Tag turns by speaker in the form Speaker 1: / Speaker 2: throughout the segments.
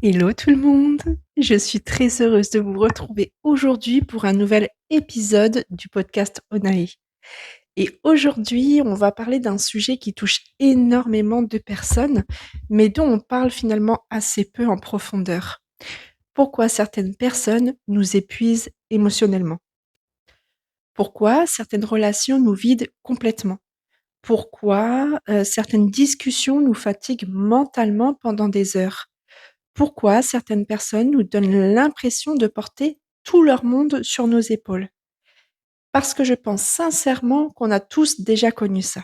Speaker 1: Hello tout le monde, je suis très heureuse de vous retrouver aujourd'hui pour un nouvel épisode du podcast Onae. Et aujourd'hui, on va parler d'un sujet qui touche énormément de personnes, mais dont on parle finalement assez peu en profondeur. Pourquoi certaines personnes nous épuisent émotionnellement? Pourquoi certaines relations nous vident complètement? Pourquoi certaines discussions nous fatiguent mentalement pendant des heures? Pourquoi certaines personnes nous donnent l'impression de porter tout leur monde sur nos épaules? Parce que je pense sincèrement qu'on a tous déjà connu ça.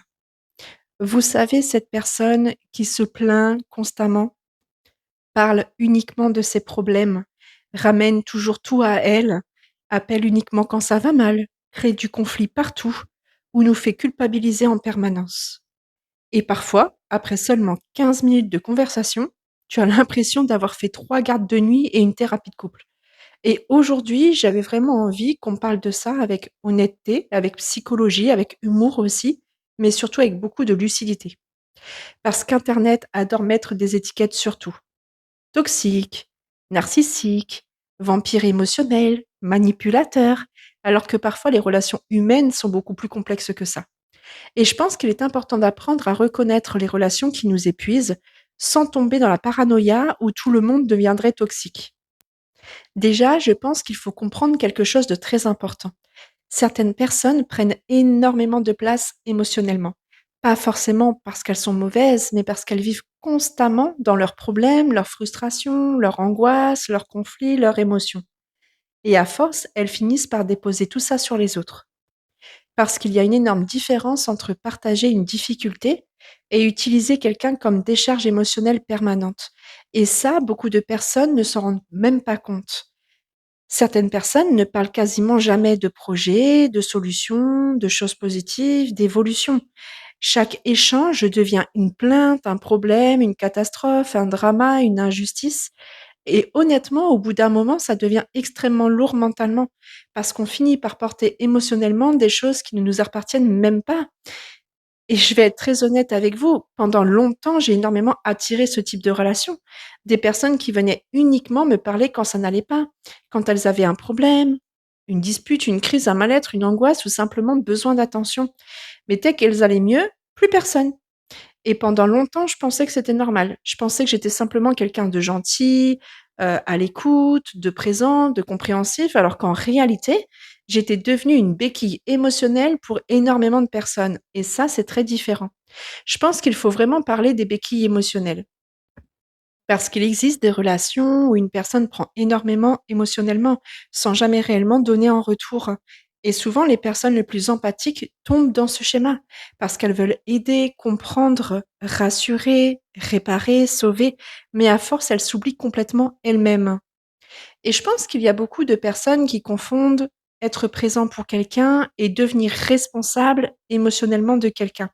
Speaker 1: Vous savez, cette personne qui se plaint constamment, parle uniquement de ses problèmes, ramène toujours tout à elle, appelle uniquement quand ça va mal, crée du conflit partout ou nous fait culpabiliser en permanence. Et parfois, après seulement 15 minutes de conversation, tu as l'impression d'avoir fait 3 gardes de nuit et une thérapie de couple. Et aujourd'hui, j'avais vraiment envie qu'on parle de ça avec honnêteté, avec psychologie, avec humour aussi, mais surtout avec beaucoup de lucidité. Parce qu'internet adore mettre des étiquettes sur tout. Toxique, narcissique, vampire émotionnel, manipulateur, alors que parfois les relations humaines sont beaucoup plus complexes que ça. Et je pense qu'il est important d'apprendre à reconnaître les relations qui nous épuisent, sans tomber dans la paranoïa où tout le monde deviendrait toxique. Déjà, je pense qu'il faut comprendre quelque chose de très important. Certaines personnes prennent énormément de place émotionnellement. Pas forcément parce qu'elles sont mauvaises, mais parce qu'elles vivent constamment dans leurs problèmes, leurs frustrations, leurs angoisses, leurs conflits, leurs émotions. Et à force, elles finissent par déposer tout ça sur les autres. Parce qu'il y a une énorme différence entre partager une difficulté et utiliser quelqu'un comme décharge émotionnelle permanente. Et ça, beaucoup de personnes ne s'en rendent même pas compte. Certaines personnes ne parlent quasiment jamais de projets, de solutions, de choses positives, d'évolution. Chaque échange devient une plainte, un problème, une catastrophe, un drama, une injustice. Et honnêtement, au bout d'un moment, ça devient extrêmement lourd mentalement, parce qu'on finit par porter émotionnellement des choses qui ne nous appartiennent même pas. Et je vais être très honnête avec vous, pendant longtemps, j'ai énormément attiré ce type de relation. Des personnes qui venaient uniquement me parler quand ça n'allait pas, quand elles avaient un problème, une dispute, une crise, un mal-être, une angoisse ou simplement besoin d'attention. Mais dès qu'elles allaient mieux, plus personne. Et pendant longtemps, je pensais que c'était normal. Je pensais que j'étais simplement quelqu'un de gentil, à l'écoute, de présent, de compréhensif, alors qu'en réalité, j'étais devenue une béquille émotionnelle pour énormément de personnes et ça, c'est très différent. Je pense qu'il faut vraiment parler des béquilles émotionnelles. Parce qu'il existe des relations où une personne prend énormément émotionnellement, sans jamais réellement donner en retour. Et souvent, les personnes les plus empathiques tombent dans ce schéma, parce qu'elles veulent aider, comprendre, rassurer, réparer, sauver, mais à force, elles s'oublient complètement elles-mêmes. Et je pense qu'il y a beaucoup de personnes qui confondent être présent pour quelqu'un et devenir responsable émotionnellement de quelqu'un.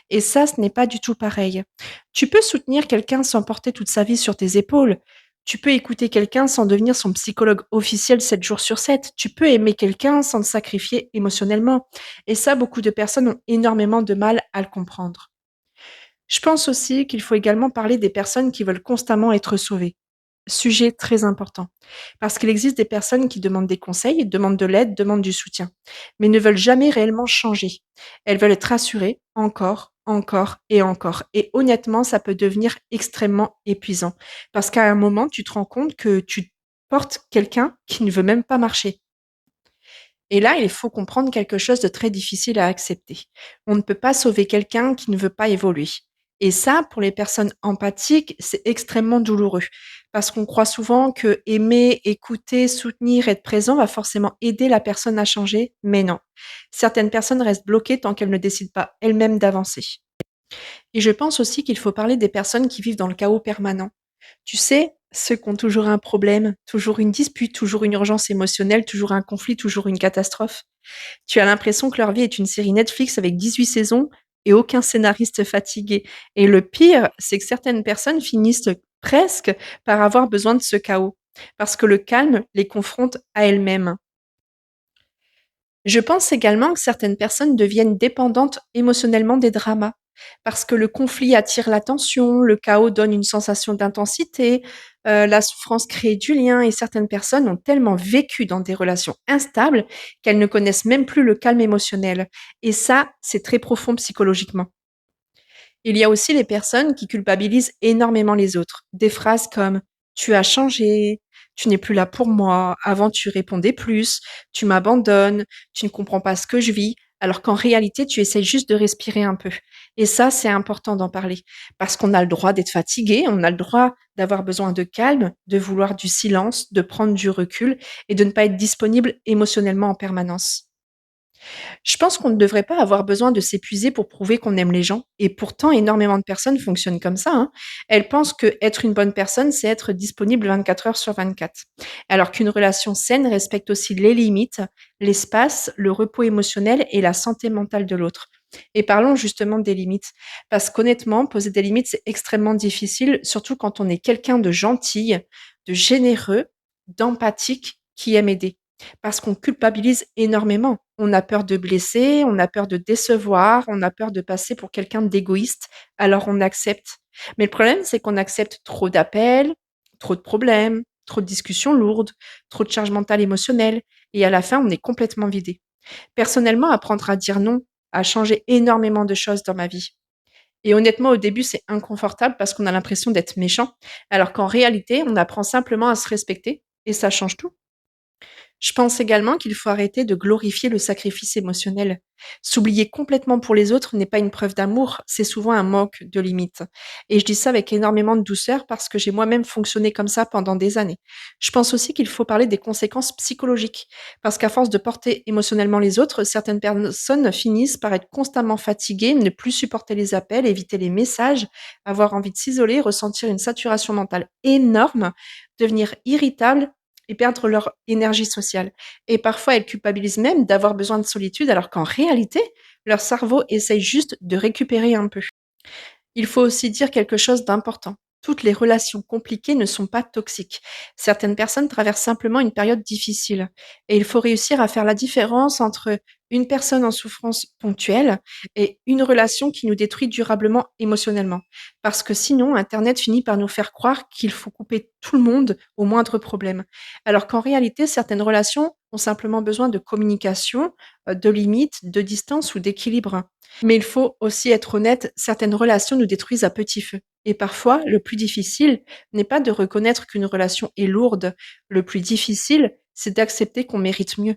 Speaker 1: Et ça, ce n'est pas du tout pareil. Tu peux soutenir quelqu'un sans porter toute sa vie sur tes épaules. Tu peux écouter quelqu'un sans devenir son psychologue officiel 7 jours sur 7. Tu peux aimer quelqu'un sans te sacrifier émotionnellement. Et ça, beaucoup de personnes ont énormément de mal à le comprendre. Je pense aussi qu'il faut également parler des personnes qui veulent constamment être sauvées. Sujet très important. Parce qu'il existe des personnes qui demandent des conseils, demandent de l'aide, demandent du soutien, mais ne veulent jamais réellement changer. Elles veulent être rassurées encore, encore et encore. Et honnêtement, ça peut devenir extrêmement épuisant. Parce qu'à un moment, tu te rends compte que tu portes quelqu'un qui ne veut même pas marcher. Et là, il faut comprendre quelque chose de très difficile à accepter. On ne peut pas sauver quelqu'un qui ne veut pas évoluer. Et ça, pour les personnes empathiques, c'est extrêmement douloureux. Parce qu'on croit souvent que aimer, écouter, soutenir, être présent va forcément aider la personne à changer, mais non. Certaines personnes restent bloquées tant qu'elles ne décident pas elles-mêmes d'avancer. Et je pense aussi qu'il faut parler des personnes qui vivent dans le chaos permanent. Tu sais, ceux qui ont toujours un problème, toujours une dispute, toujours une urgence émotionnelle, toujours un conflit, toujours une catastrophe. Tu as l'impression que leur vie est une série Netflix avec 18 saisons et aucun scénariste fatigué. Et le pire, c'est que certaines personnes finissent presque par avoir besoin de ce chaos, parce que le calme les confronte à elles-mêmes. Je pense également que certaines personnes deviennent dépendantes émotionnellement des dramas, parce que le conflit attire l'attention, le chaos donne une sensation d'intensité, La souffrance crée du lien et certaines personnes ont tellement vécu dans des relations instables qu'elles ne connaissent même plus le calme émotionnel et ça, c'est très profond psychologiquement. Il y a aussi les personnes qui culpabilisent énormément les autres. Des phrases comme «Tu as changé», «Tu n'es plus là pour moi», «Avant tu répondais plus», «Tu m'abandonnes», «Tu ne comprends pas ce que je vis», alors qu'en réalité tu essayes juste de respirer un peu. Et ça, c'est important d'en parler parce qu'on a le droit d'être fatigué, on a le droit d'avoir besoin de calme, de vouloir du silence, de prendre du recul et de ne pas être disponible émotionnellement en permanence. Je pense qu'on ne devrait pas avoir besoin de s'épuiser pour prouver qu'on aime les gens et pourtant énormément de personnes fonctionnent comme ça, hein. Elles pensent qu'être une bonne personne, c'est être disponible 24 heures sur 24. Alors qu'une relation saine respecte aussi les limites, l'espace, le repos émotionnel et la santé mentale de l'autre. Et parlons justement des limites. Parce qu'honnêtement, poser des limites, c'est extrêmement difficile, surtout quand on est quelqu'un de gentil, de généreux, d'empathique, qui aime aider. Parce qu'on culpabilise énormément. On a peur de blesser, on a peur de décevoir, on a peur de passer pour quelqu'un d'égoïste, alors on accepte. Mais le problème, c'est qu'on accepte trop d'appels, trop de problèmes, trop de discussions lourdes, trop de charge mentale émotionnelle, et à la fin, on est complètement vidé. Personnellement, apprendre à dire non a changé énormément de choses dans ma vie. Et honnêtement, au début, c'est inconfortable parce qu'on a l'impression d'être méchant, alors qu'en réalité, on apprend simplement à se respecter, et ça change tout. Je pense également qu'il faut arrêter de glorifier le sacrifice émotionnel. S'oublier complètement pour les autres n'est pas une preuve d'amour, c'est souvent un manque de limite. Et je dis ça avec énormément de douceur parce que j'ai moi-même fonctionné comme ça pendant des années. Je pense aussi qu'il faut parler des conséquences psychologiques, parce qu'à force de porter émotionnellement les autres, certaines personnes finissent par être constamment fatiguées, ne plus supporter les appels, éviter les messages, avoir envie de s'isoler, ressentir une saturation mentale énorme, devenir irritable et perdre leur énergie sociale. Et parfois, elles culpabilisent même d'avoir besoin de solitude, alors qu'en réalité, leur cerveau essaye juste de récupérer un peu. Il faut aussi dire quelque chose d'important. Toutes les relations compliquées ne sont pas toxiques. Certaines personnes traversent simplement une période difficile. Et il faut réussir à faire la différence entre une personne en souffrance ponctuelle et une relation qui nous détruit durablement émotionnellement. Parce que sinon, Internet finit par nous faire croire qu'il faut couper tout le monde au moindre problème. Alors qu'en réalité, certaines relations ont simplement besoin de communication, de limites, de distance ou d'équilibre. Mais il faut aussi être honnête, certaines relations nous détruisent à petit feu. Et parfois, le plus difficile n'est pas de reconnaître qu'une relation est lourde. Le plus difficile, c'est d'accepter qu'on mérite mieux.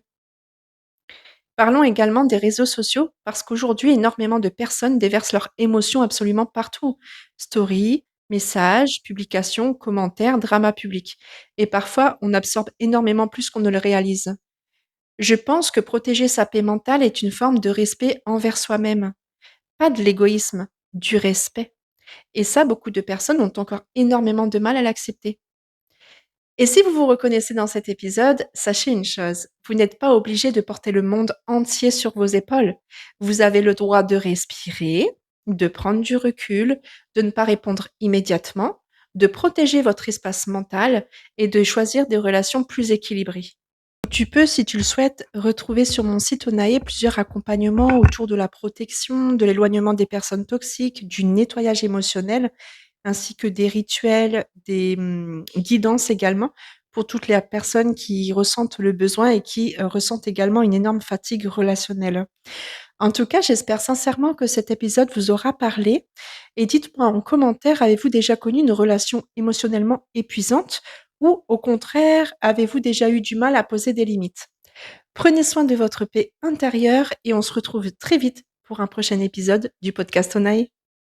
Speaker 1: Parlons également des réseaux sociaux, parce qu'aujourd'hui, énormément de personnes déversent leurs émotions absolument partout. Stories, messages, publications, commentaires, drama public. Et parfois, on absorbe énormément plus qu'on ne le réalise. Je pense que protéger sa paix mentale est une forme de respect envers soi-même. Pas de l'égoïsme, du respect. Et ça, beaucoup de personnes ont encore énormément de mal à l'accepter. Et si vous vous reconnaissez dans cet épisode, sachez une chose, vous n'êtes pas obligé de porter le monde entier sur vos épaules. Vous avez le droit de respirer, de prendre du recul, de ne pas répondre immédiatement, de protéger votre espace mental et de choisir des relations plus équilibrées. Tu peux, si tu le souhaites, retrouver sur mon site Onae plusieurs accompagnements autour de la protection, de l'éloignement des personnes toxiques, du nettoyage émotionnel, ainsi que des rituels, des guidances également pour toutes les personnes qui ressentent le besoin et qui ressentent également une énorme fatigue relationnelle. En tout cas, j'espère sincèrement que cet épisode vous aura parlé et dites-moi en commentaire, avez-vous déjà connu une relation émotionnellement épuisante ou au contraire, avez-vous déjà eu du mal à poser des limites? Prenez soin de votre paix intérieure et on se retrouve très vite pour un prochain épisode du podcast Onae.